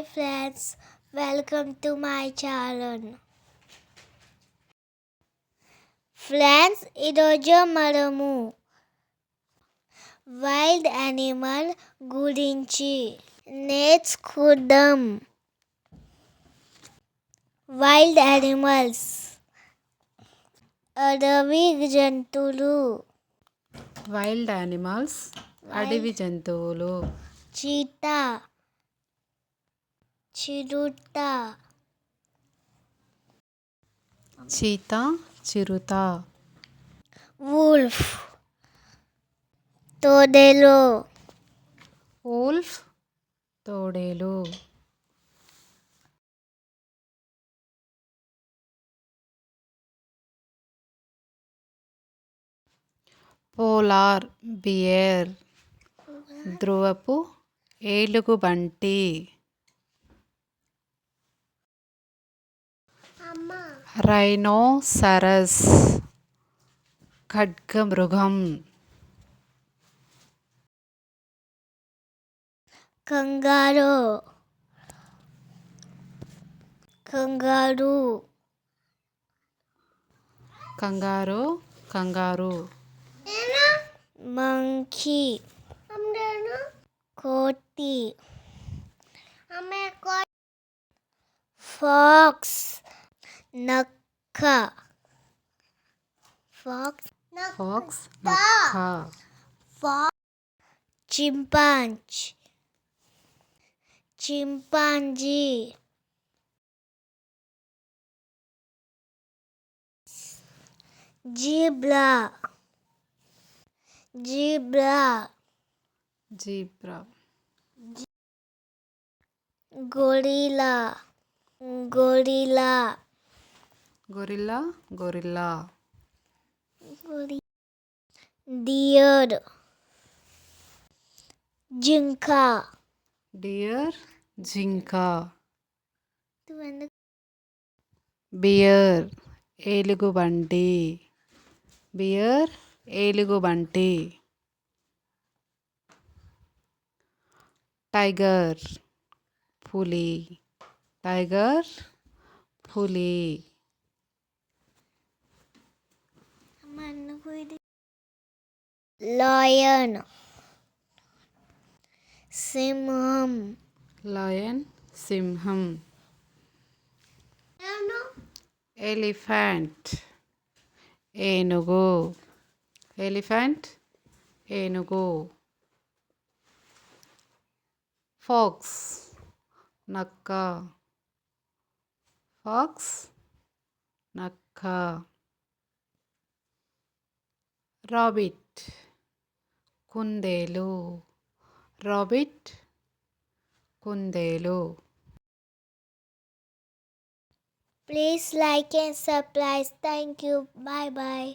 friends, welcome to my channel. Friends, ఈరోజు మనము wild animal గురించి నేర్చుకుందాం. వైల్డ్ యానిమల్స్ అడవి జంతువులు. వైల్డ్ యానిమల్స్ అడవి జంతువులు. చీతా, చిరుత, చీతా, చిరుత. వూల్ఫ్, తోడేలు, వూల్ఫ్, తోడేలు. పోలార్ బియర్, ధ్రువపు ఏలుగుబంటి. రైనోసరస్, ఖడ్గమృగం. కంగారో, కంగారు, కంగారు. మంకీ, కోతి, ఫాక్స్, నక్క, ఫాక్స్, నక్క. చింపాంజీ, జీబ్రా, గొరిల్లా, డియర్, జింక, బియర్, ఏలుగుబంటి. టైగర్, పులి. లయన్, సింహం. ఎలిఫెంట్, ఏనుగు. ఫాక్స్, నక్క. రాబిట్, కుందేలు. Please like and subscribe. Thank you. Bye bye.